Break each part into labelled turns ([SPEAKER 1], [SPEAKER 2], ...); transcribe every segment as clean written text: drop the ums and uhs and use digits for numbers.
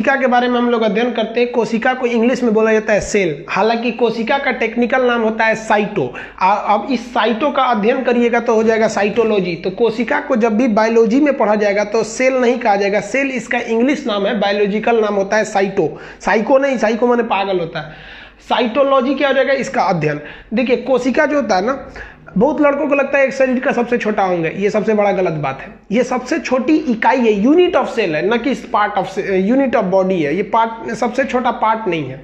[SPEAKER 1] कोशिका के बारे में हम लोग अध्ययन करते हैं। कोशिका को इंग्लिश में बोला जाता है सेल, हालांकि कोशिका का टेक्निकल नाम होता है साइटो। अब इस साइटो का अध्ययन करिएगा तो हो जाएगा साइटोलॉजी। तो कोशिका को जब भी बायोलॉजी में पढ़ा जाएगा तो सेल नहीं कहा जाएगा, सेल इसका इंग्लिश नाम है, बायोलॉजिकल नाम होता है साइटो। साइको नहीं, साइको माने पागल होता है। साइटोलॉजी क्या हो जाएगा, इसका अध्ययन। देखिए कोशिका जो होता है ना, बहुत लड़कों को लगता है एक शरीर का सबसे छोटा अंग है, ये सबसे बड़ा गलत बात है। ये सबसे छोटी इकाई है, यूनिट ऑफ सेल है, न कि part of unit of body है। ये पार्ट सबसे छोटा पार्ट नहीं है।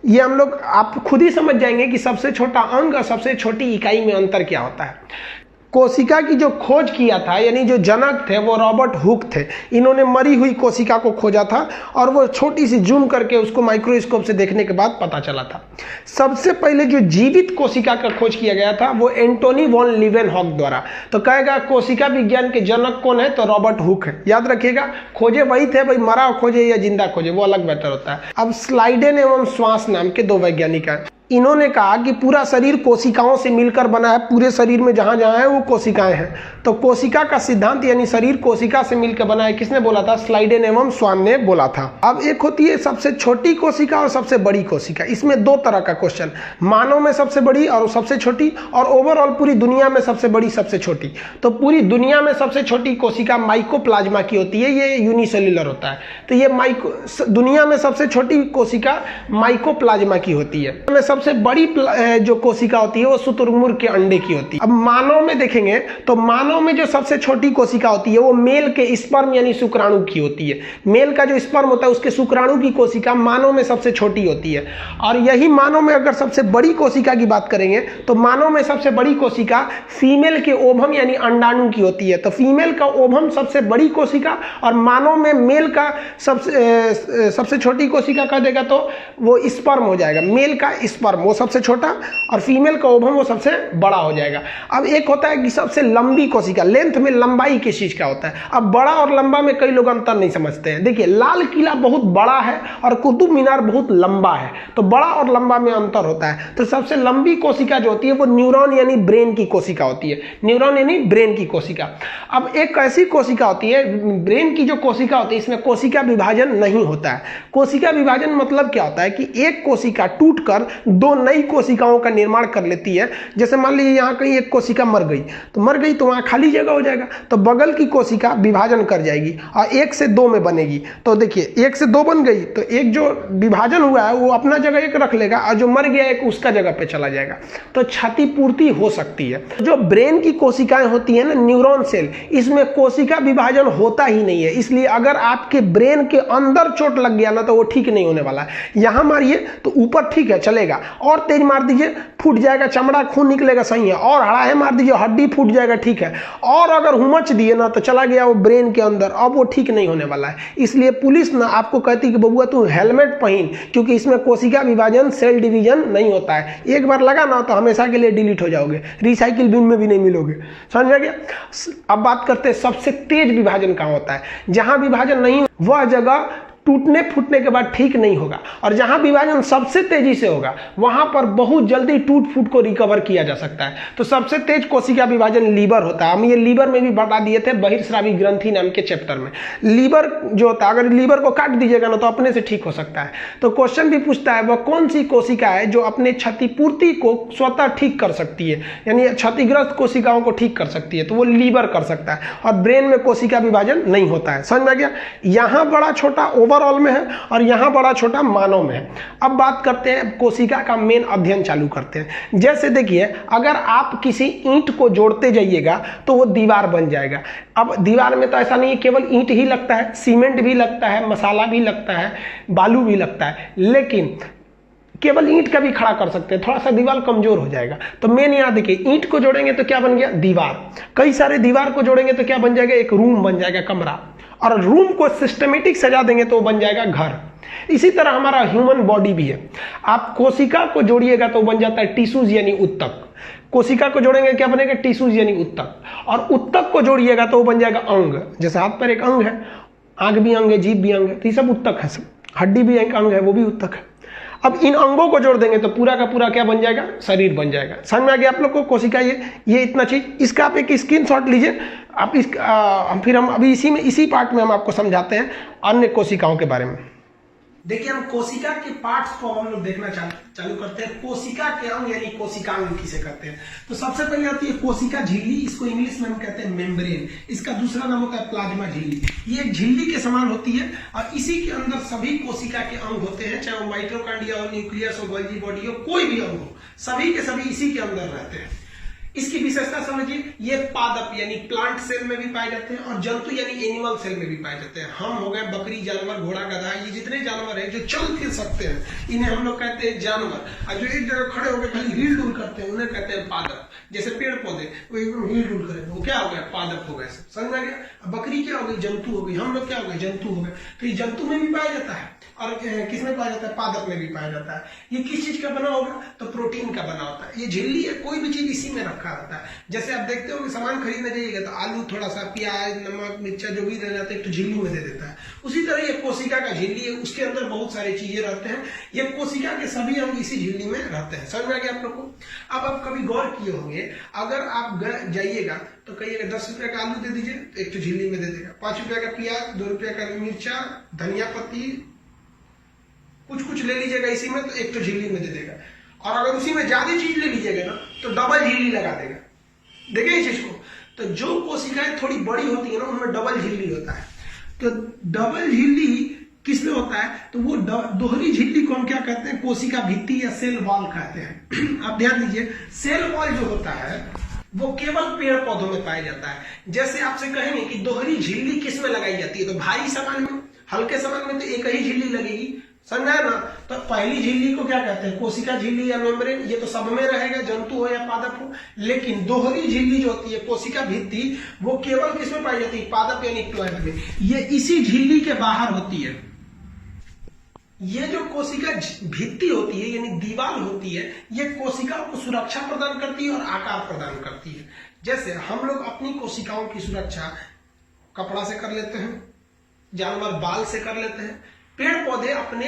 [SPEAKER 1] ये हम लोग आप खुद ही समझ जाएंगे कि सबसे छोटा अंग और सबसे छोटी इकाई में अंतर क्या होता है। कोशिका की जो खोज किया था, यानी जो जनक थे वो रॉबर्ट हुक थे। इन्होंने मरी हुई कोशिका को खोजा था और वो छोटी सी जूम करके उसको माइक्रोस्कोप से देखने के बाद पता चला था। सबसे पहले जो जीवित कोशिका का खोज किया गया था वो एंटोनी वॉन लीवेनहॉक द्वारा। तो कहेगा कोशिका विज्ञान के जनक कौन है, तो रॉबर्ट हुक है। याद रखिएगा, खोजे वही थे भाई, मरा खोजे या जिंदा खोजे वो अलग बेहतर होता है। अब स्लाइडेन एवं श्वास नाम के दो वैज्ञानिक हैं। इन्होंने कहा कि पूरा शरीर कोशिकाओं से मिलकर बना है, पूरे शरीर में जहां जहां है वो कोशिकाएं हैं। तो कोशिका का सिद्धांत यानी शरीर कोशिका से मिलकर बना है, किसने बोला था, स्लाइडेन एवं स्वान ने बोला था। अब एक होती है सबसे छोटी कोशिका और सबसे बड़ी कोशिका। इसमें दो तरह का क्वेश्चन, मानव में सबसे बड़ी और सबसे छोटी, और ओवरऑल पूरी दुनिया में सबसे बड़ी सबसे छोटी। तो पूरी दुनिया में सबसे छोटी कोशिका माइकोप्लाज्मा की होती है, ये यूनिसेल्युलर होता है। तो ये दुनिया में सबसे छोटी कोशिका माइकोप्लाज्मा की होती है। सबसे बड़ी जो कोशिका होती है वो शुतुरमुर्ग के अंडे की होती है। अब मानव में देखेंगे तो मानव में जो सबसे छोटी कोशिका होती है वो मेल के स्पर्म यानी शुक्राणु की होती है। मेल का जो स्पर्म होता है उसके शुक्राणु की कोशिका मानव में सबसे छोटी होती है। और यही मानव में अगर सबसे बड़ी कोशिका की बात करेंगे तो मानव में सबसे बड़ी कोशिका फीमेल के ओभम यानी अंडाणु की होती है। तो फीमेल का ओभम सबसे बड़ी कोशिका और मानव में मेल का सबसे छोटी कोशिका कह देगा तो वो स्पर्म हो जाएगा। मेल का स्पर्म वो सबसे छोटा और फीमेल का ओवम वो सबसे बड़ा हो जाएगा। अब एक होता है कि सबसे लंबी कोशिका, लेंथ में लंबाई किस चीज का होता है। अब बड़ा और लंबा में कई लोग अंतर नहीं समझते हैं। देखिए लाल किला बहुत बड़ा है और कुतुब मीनार बहुत लंबा है, तो बड़ा और लंबा में अंतर होता है। तो सबसे लंबी कोशिका जो होती है वो न्यूरॉन यानी ब्रेन की कोशिका होती है। न्यूरॉन यानी ब्रेन की कोशिका। अब एक ऐसी कोशिका होती है, ब्रेन की जो कोशिका होती है इसमें कोशिका विभाजन नहीं होता है। कोशिका विभाजन मतलब क्या होता है कि एक कोशिका टूटकर दो नई कोशिकाओं का निर्माण कर लेती है। जैसे मान लीजिए यहाँ कहीं एक कोशिका मर गई तो वहाँ खाली जगह हो जाएगा, तो बगल की कोशिका विभाजन कर जाएगी और एक से दो में बनेगी। तो देखिए एक से दो बन गई तो एक जो विभाजन हुआ है वो अपना जगह एक रख लेगा और जो मर गया एक उसका जगह पे चला जाएगा। तो क्षतिपूर्ति हो सकती है। जो ब्रेन की कोशिकाएं होती है ना, न्यूरॉन सेल, इसमें कोशिका विभाजन होता ही नहीं है। इसलिए अगर आपके ब्रेन के अंदर चोट लग गया ना तो वो ठीक नहीं होने वाला है। यहाँ मारिए तो ऊपर ठीक है चलेगा, और तेज मार दीजिए फूट जाएगा, चमड़ा खून निकलेगा, सही है। और हड़ाहे मार दीजिए हड्डी फूट जाएगा, ठीक है। और अगर हुमच दिए ना तो चला गया वो ब्रेन के अंदर, अब वो ठीक नहीं होने वाला है। इसलिए पुलिस ना आपको कहती कि बबुआ तू हेलमेट पहन, क्योंकि इसमें कोशिका विभाजन सेल डिवीजन नहीं होता है। एक बार लगा ना तो हमेशा के लिए डिलीट हो जाओगे, रिसाइकिल बिन में भी नहीं मिलोगे। समझ में गया। अब बात करते हैं सबसे तेज विभाजन कहाँ होता है। जहां विभाजन नहीं वह जगह टूटने फूटने के बाद ठीक नहीं होगा, और जहां विभाजन सबसे तेजी से होगा वहां पर बहुत जल्दी टूट फूट को रिकवर किया जा सकता है। तो सबसे तेज कोशिका विभाजन लीवर होता है। हम ये लीवर में भी बता दिए थे बहिर्स्रावी ग्रंथि नाम के चैप्टर में। लीवर जो होता है, अगर लीवर को काट दीजिएगा ना तो अपने से ठीक हो सकता है। तो क्वेश्चन भी पूछता है वह कौन सी कोशिका है जो अपने क्षतिपूर्ति को स्वतः ठीक कर सकती है, यानी क्षतिग्रस्त कोशिकाओं को ठीक कर सकती है, तो वो लीवर कर सकता है। और ब्रेन में कोशिका विभाजन नहीं होता है। समझ में गया। यहाँ बड़ा छोटा ओवरऑल में है और यहां बड़ा छोटा मानव में है। अब बात करते हैं कोशिका का मेन अध्ययन चालू करते हैं। जैसे देखिए अगर आप किसी ईंट को जोड़ते जाइएगा तो वो दीवार बन जाएगा। अब दीवार में तो ऐसा नहीं है केवल ईंट ही लगता है, सीमेंट भी लगता है, मसाला भी लगता है, बालू भी लगता है, लेकिन केवल ईंट का भी खड़ा कर सकते हैं, थोड़ा सा दीवार कमजोर हो जाएगा। तो मेन यहाँ देखिए ईंट को जोड़ेंगे तो क्या बन गया, दीवार। कई सारे दीवार को जोड़ेंगे तो क्या बन जाएगा, एक रूम बन जाएगा, कमरा। और रूम को सिस्टमेटिक सजा देंगे तो बन जाएगा घर। इसी तरह हमारा ह्यूमन बॉडी भी है। आप कोशिका को जोड़िएगा तो बन जाता है टिश्यूज यानी उत्तक। कोशिका को जोड़ेंगे क्या बनेगा, टिश्यूज यानी उत्तक। और उत्तक को जोड़िएगा तो वो बन जाएगा अंग। जैसे हाथ पर एक अंग है, आंख भी अंग है, जीभ भी अंग है, तो ये सब उत्तक है। सब हड्डी भी एक अंग है, वो भी उत्तक है। अब इन अंगों को जोड़ देंगे तो पूरा का पूरा क्या बन जाएगा, शरीर बन जाएगा। समझ में आ गया आप लोग को कोशिका, ये इतना चीज, इसका आप एक स्क्रीनशॉट लीजिए आप। फिर हम अभी इसी पार्ट में हम आपको समझाते हैं अन्य कोशिकाओं के बारे में। देखिए हम कोशिका के पार्ट्स को हम लोग देखना चालू करते हैं। कोशिका के अंग यानी कोशिकांग किसे कहते हैं, तो सबसे पहले आती है कोशिका झिल्ली, इसको इंग्लिश में हम कहते हैं मेम्ब्रेन। इसका दूसरा नाम होता है प्लाज्मा झिल्ली। ये एक झिल्ली के समान होती है और इसी के अंदर सभी कोशिका के अंग होते हैं, चाहे वो माइटोकॉन्ड्रिया हो, न्यूक्लियस हो, गोल्गी बॉडी हो, कोई भी अंग हो, सभी के सभी इसी के अंदर रहते हैं। इसकी विशेषता समझिए, ये पादप यानी प्लांट सेल में भी पाए जाते हैं और जंतु यानी एनिमल सेल में भी पाए जाते हैं। हम हो गए बकरी, जानवर, घोड़ा, गधा, ये जितने जानवर हैं जो चल फिर सकते हैं इन्हें हम लोग कहते हैं जानवर, और जो एक जगह खड़े होकर खाली हिल डुल करते हैं उन्हें कहते हैं पादप। जैसे पेड़ पौधे वो एकदम हिल डुल करें वो क्या हो गया, पादप हो गए। समझ में आ गया। बकरी क्या हो गई, जंतु हो गई, हम लोग क्या हो गए, जंतु हो गए। तो ये जंतु में भी पाया जाता है और किसमें पाया जाता है, पादप में भी पाया जाता है। ये किस चीज का बना होगा, तो प्रोटीन का बना होता है। ये झिल्ली है, कोई भी चीज इसी में रखा रहता है। जैसे आप देखते हो कि सामान खरीदने जाइएगा तो आलू, थोड़ा सा प्याज, नमक, मिर्चा जो भी दे जाते हैं तो झिल्ली में दे देता है। उसी तरह ये कोशिका का झिल्ली है, उसके अंदर बहुत सारी चीजें रहते हैं। ये कोशिका के सभी अंग इसी झिल्ली में रहते हैं। समझ में आ गया आप लोग को। अब आप कभी गौर किए होंगे, अगर आप जाइएगा तो कहिएगा 10 रुपए का आलू दे दीजिए तो एक तो झिल्ली में दे देगा, 5 रुपए का प्याज, 2 रुपए का मिर्चा, धनिया पत्ती, कुछ ले लीजिएगा इसी में तो एक तो झिल्ली में दे देगा। और अगर उसी में ज्यादा चीज ले लीजिएगा ना तो डबल झिल्ली लगा देगा। देखिए इस चीज को, तो जो कोशिकाएं थोड़ी बड़ी होती है ना उनमें डबल झिल्ली होता है। तो डबल झिल्ली किसमें होता है, तो वो दोहरी झिल्ली को हम क्या कहते हैं, कोशिका भित्ति या सेल वॉल कहते हैं। आप ध्यान दीजिए, सेल वॉल जो होता है वो केवल पेड़ पौधों में पाया जाता है। जैसे आपसे कहेंगे कि दोहरी झिल्ली किस में लगाई जाती है, तो भारी सामान में, हल्के सामान में तो एक ही झिल्ली लगेगी। समझा ना। तो पहली झिल्ली को क्या कहते हैं, कोशिका झिल्ली या मेम्ब्रेन, ये तो सब में रहेगा, जंतु हो या पादप हो। लेकिन दोहरी झिल्ली जो होती है, कोशिका भित्ति, वो केवल किसमें पाई जाती है, पादप यानी प्लांट में। ये इसी झिल्ली के बाहर होती है। ये जो कोशिका भित्ति होती है यानी दीवार होती है, ये कोशिकाओं को सुरक्षा प्रदान करती है और आकार प्रदान करती है। जैसे हम लोग अपनी कोशिकाओं की सुरक्षा कपड़ा से कर लेते हैं, जानवर बाल से कर लेते हैं, पेड़ पौधे अपने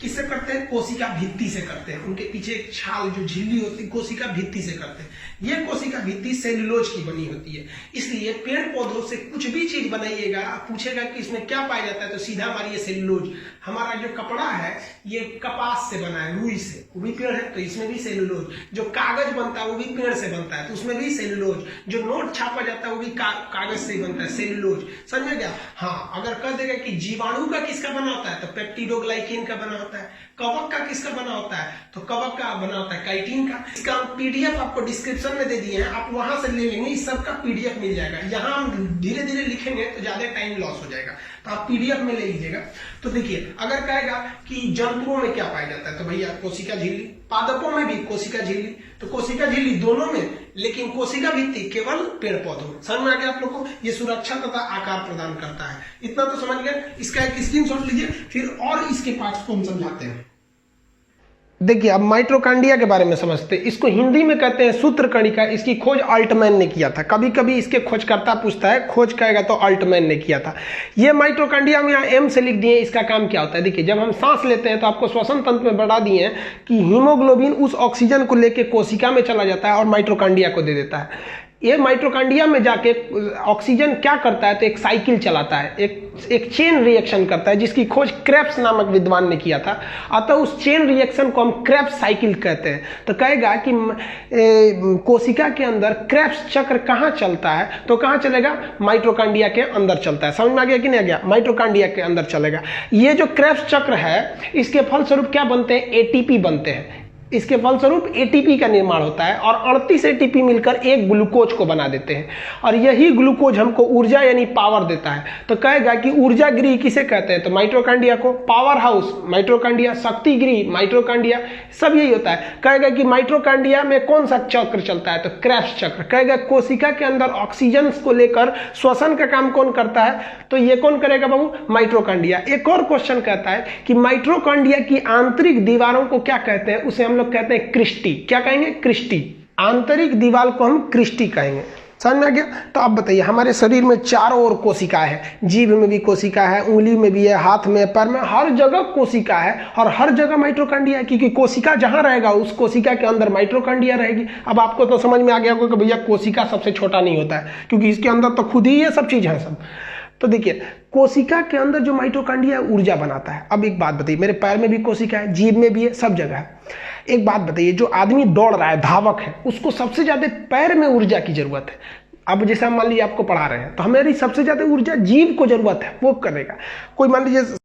[SPEAKER 1] किससे करते हैं, कोशिका भित्ति से करते हैं। उनके पीछे एक छाल जो झिल्ली होती है कोशिका भित्ति से करते हैं। ये कोशिका भित्ति सेल्यूलोज की बनी होती है। इसलिए पेड़ पौधों से कुछ भी चीज बनाइएगा, पूछेगा कि इसमें क्या पाया जाता है, तो सीधा मारिए सेल्यूलोज। हमारा जो कपड़ा है ये कपास से बना है, रुई से, वो भी पेड़ है तो इसमें भी सेल्यूलोज। जो कागज बनता है वो भी पेड़ से बनता है तो उसमें भी सेल्यूलोज। जो नोट छापा जाता है वो भी कागज से ही बनता है, सेल्यूलोज। समझ में गया। हाँ, अगर कह देगा कि जीवाणु का किसका बना होता है, तो पेप्टिडोग्लाइकेन का बना होता है। कवक का किसका बना होता है, तो कवक का बना होता है काइटिन का। इसका पीडीएफ आपको डिस्क्रिप्शन में दे दिए हैं, आप वहां से ले लेंगे, इस सब का पीडीएफ मिल जाएगा। यहाँ हम धीरे धीरे लिखेंगे तो ज्यादा टाइम लॉस हो जाएगा, तो आप पीडीएफ में ले लीजिएगा। तो देखिए, अगर कहेगा कि जंतुओं में क्या पाया जाता है, तो भैया कोशिका झिल्ली, पादपों में भी कोशिका झिल्ली, तो कोशिका झिल्ली दोनों में, लेकिन कोशिका भित्ति केवल पेड़ पौधों में। समझ में आ गया आप लोग को। ये सुरक्षा तथा आकार प्रदान करता है। इतना तो समझ गए। इसका एक स्क्रीनशॉट लीजिए, फिर और इसके पार्ट्स को हम समझाते हैं। देखिए अब माइटोकॉन्ड्रिया के बारे में समझते हैं। इसको हिंदी में कहते हैं सूत्रकणिका। इसकी खोज अल्टमैन ने किया था। कभी कभी इसके खोजकर्ता पूछता है, खोज कहेगा तो अल्टमैन ने किया था। ये माइटोकॉन्ड्रिया में यहाँ एम से लिख दिए। इसका काम क्या होता है, देखिए जब हम सांस लेते हैं तो आपको श्वसन तंत्र में बढ़ा दिए हैं कि हीमोग्लोबिन उस ऑक्सीजन को लेकर कोशिका में चला जाता है और माइटोकॉन्ड्रिया को दे देता है। ये माइटोकॉन्ड्रिया में जाके ऑक्सीजन क्या करता है, तो एक साइकिल चलाता है, एक चेन रिएक्शन करता है, जिसकी खोज क्रेब्स नामक विद्वान ने किया था। अतः उस चेन रिएक्शन को हम क्रेब्स साइकिल कहते हैं। तो कहेगा कि कोशिका के अंदर क्रेब्स चक्र कहाँ चलता है, तो कहाँ चलेगा, माइटोकॉन्ड्रिया के अंदर चलता है। समझ में आ गया कि नहीं आ गया, माइटोकॉन्ड्रिया के अंदर चलेगा। ये जो क्रेब्स चक्र है, इसके फलस्वरूप क्या बनते हैं, एटीपी बनते हैं। इसके फलस्वरूप एटीपी का निर्माण होता है और 38 एटीपी मिलकर एक ग्लूकोज को बना देते हैं और यही ग्लूकोज हमको ऊर्जा यानी पावर देता है। तो कहेगा कि ऊर्जा गृह किसे कहते हैं, तो माइटोकॉन्ड्रिया को। पावर हाउस माइटोकॉन्ड्रिया, शक्ति गृह माइटोकॉन्ड्रिया, सब यही होता है। कहेगा कि माइटोकॉन्ड्रिया में कौन सा चक्र चलता है, तो क्रेब्स चक्र। कहेगा कोशिका के अंदर ऑक्सीजन को लेकर श्वसन का काम कौन करता है, तो ये कौन करेगा बाबू, माइटोकॉन्ड्रिया। एक और क्वेश्चन कहता है कि माइटोकॉन्ड्रिया की आंतरिक दीवारों को क्या कहते हैं, उसे हम लोग कहते हैं क्रिस्टी। क्या कहेंगे, क्रिस्टी। आंतरिक दीवार को हम क्रिस्टी कहेंगे। समझ में आ गया। तो अब बताइए, हमारे शरीर में चारों ओर कोशिका है, जीभ में भी कोशिका है, उंगली में भी है, हाथ में, पैर में, हर जगह कोशिका है और हर जगह माइटोकॉन्ड्रिया है, क्योंकि कोशिका जहां रहेगा उस कोशिका के अंदर माइटोकॉन्ड्रिया रहेगी। अब आपको तो समझ में आ गया होगा कि भैया कोशिका सबसे छोटा नहीं होता है, क्योंकि इसके अंदर तो खुद ही ये सब चीज है सब। तो देखिए, कोशिका के अंदर जो माइटोकॉन्ड्रिया है ऊर्जा बनाता है। अब एक बात बताइए, मेरे पैर में भी कोशिका है, जीभ में भी है, सब जगह है। एक बात बताइए, जो आदमी दौड़ रहा है, धावक है, उसको सबसे ज्यादा पैर में ऊर्जा की जरूरत है। अब जैसे हम मान लीजिए आपको पढ़ा रहे हैं, तो हमारी सबसे ज्यादा ऊर्जा जीभ को जरूरत है, वो करेगा। कोई मान लीजिए